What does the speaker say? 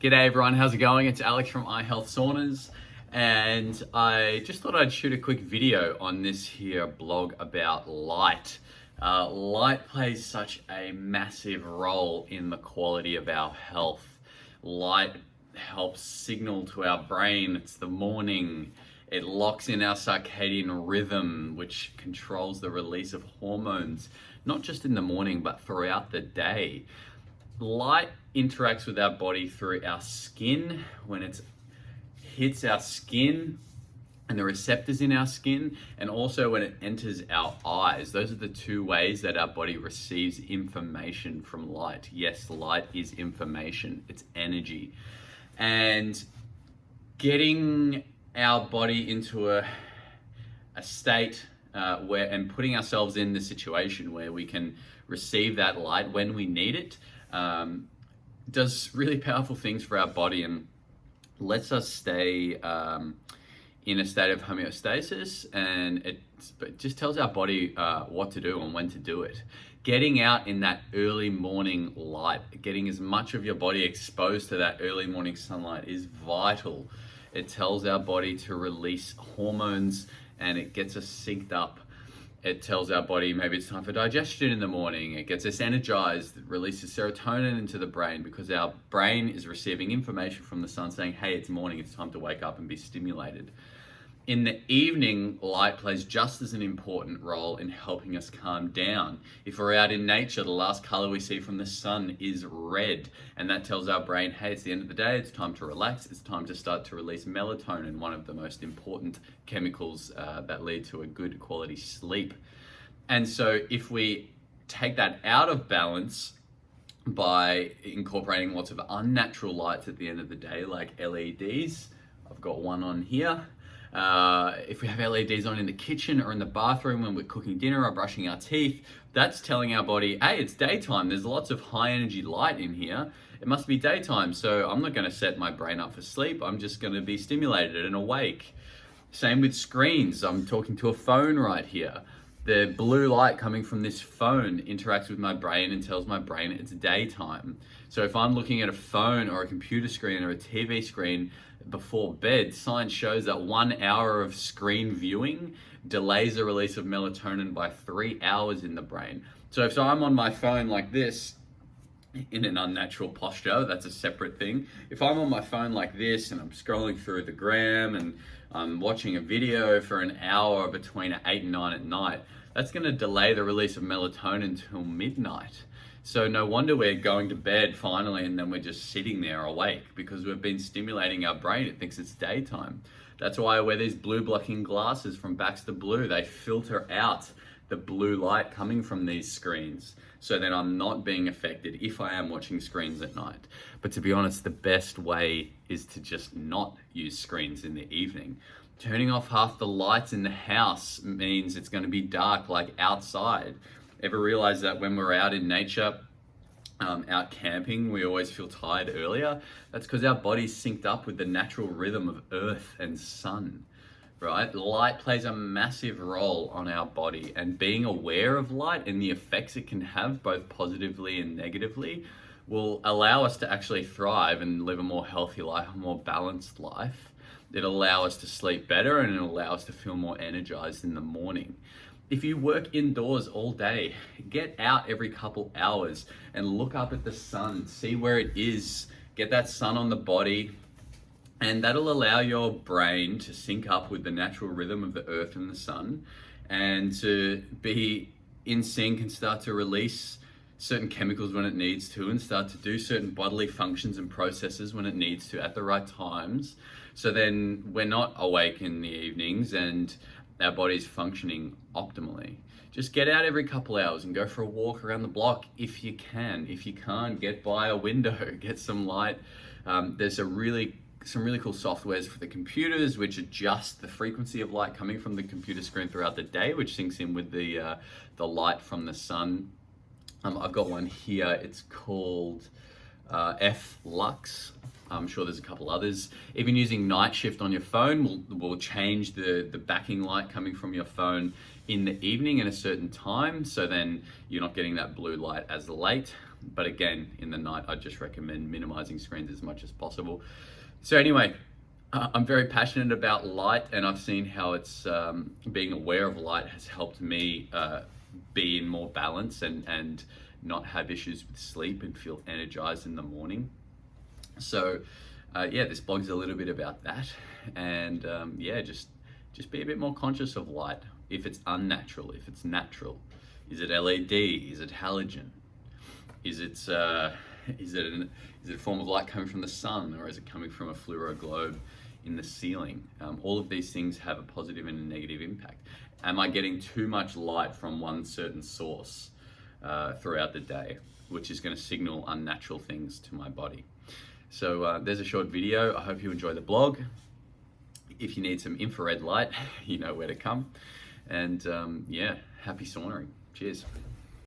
G'day everyone, how's it going? It's Alex from iHealth Saunas, and I just thought I'd shoot a quick video on this here blog about light. Light plays such a massive role in the quality of our health. Light helps signal to our brain it's the morning. It locks in our circadian rhythm, which controls the release of hormones, not just in the morning, but throughout the day. Light interacts with our body through our skin when it hits our skin and the receptors in our skin, and also when it enters our eyes. Those are the two ways that our body receives information from light. Yes, light is information, it's energy. And getting our body into a state and putting ourselves in the situation where we can receive that light when we need it does really powerful things for our body and lets us stay in a state of homeostasis, and it just tells our body what to do and when to do it. Getting out in that early morning light, getting as much of your body exposed to that early morning sunlight is vital. It tells our body to release hormones and it gets us synced up. It tells our body maybe it's time for digestion in the morning. It gets us energized, it releases serotonin into the brain because our brain is receiving information from the sun saying, hey, it's morning, it's time to wake up and be stimulated. In the evening, light plays just as an important role in helping us calm down. If we're out in nature, the last color we see from the sun is red, and that tells our brain, hey, it's the end of the day, it's time to relax, it's time to start to release melatonin, one of the most important chemicals that lead to a good quality sleep. And so if we take that out of balance by incorporating lots of unnatural lights at the end of the day, like LEDs, I've got one on here. If we have LEDs on in the kitchen or in the bathroom when we're cooking dinner or brushing our teeth, that's telling our body, hey, it's daytime. There's lots of high energy light in here. It must be daytime. So I'm not going to set my brain up for sleep. I'm just going to be stimulated and awake. Same with screens. I'm talking to a phone right here. The blue light coming from this phone interacts with my brain and tells my brain it's daytime. So if I'm looking at a phone or a computer screen or a TV screen before bed, science shows that 1 hour of screen viewing delays the release of melatonin by 3 hours in the brain. So if I'm on my phone like this, in an unnatural posture, that's a separate thing. If I'm on my phone like this and I'm scrolling through the gram and I'm watching a video for an hour between 8 and 9 at night, that's going to delay the release of melatonin till midnight. So no wonder we're going to bed finally and then we're just sitting there awake because we've been stimulating our brain. It thinks it's daytime. That's why I wear these blue blocking glasses from Baxter Blue. They filter out the blue light coming from these screens so that I'm not being affected if I am watching screens at night. But to be honest, the best way is to just not use screens in the evening. Turning off half the lights in the house means it's going to be dark like outside. Ever realize that when we're out in nature, out camping, we always feel tired earlier? That's because our body's synced up with the natural rhythm of earth and sun, right? Light plays a massive role on our body, and being aware of light and the effects it can have both positively and negatively will allow us to actually thrive and live a more healthy life, a more balanced life. It'll allow us to sleep better and it'll allow us to feel more energized in the morning. If you work indoors all day, get out every couple hours and look up at the sun, see where it is, get that sun on the body, and that'll allow your brain to sync up with the natural rhythm of the earth and the sun and to be in sync and start to release certain chemicals when it needs to and start to do certain bodily functions and processes when it needs to at the right times. So then we're not awake in the evenings and our body's functioning optimally. Just get out every couple hours and go for a walk around the block if you can. If you can't, get by a window, get some light. There's some really cool softwares for the computers which adjust the frequency of light coming from the computer screen throughout the day, which syncs in with the light from the sun. I've got one here. It's called F-Lux. I'm sure there's a couple others. Even using night shift on your phone will change the backing light coming from your phone in the evening at a certain time, so then you're not getting that blue light as late. But again, in the night, I just recommend minimizing screens as much as possible. So anyway, I'm very passionate about light, and I've seen how it's being aware of light has helped me be in more balance and not have issues with sleep and feel energized in the morning. So yeah, this blog's a little bit about that, and yeah, just be a bit more conscious of light. If it's unnatural, if it's natural, is it LED? Is it halogen? Is it a form of light coming from the sun, or is it coming from a fluoro globe in the ceiling? All of these things have a positive and a negative impact. Am I getting too much light from one certain source throughout the day, which is going to signal unnatural things to my body? So there's a short video. I hope you enjoy the blog. If you need some infrared light, you know where to come. And yeah, happy saunering. Cheers.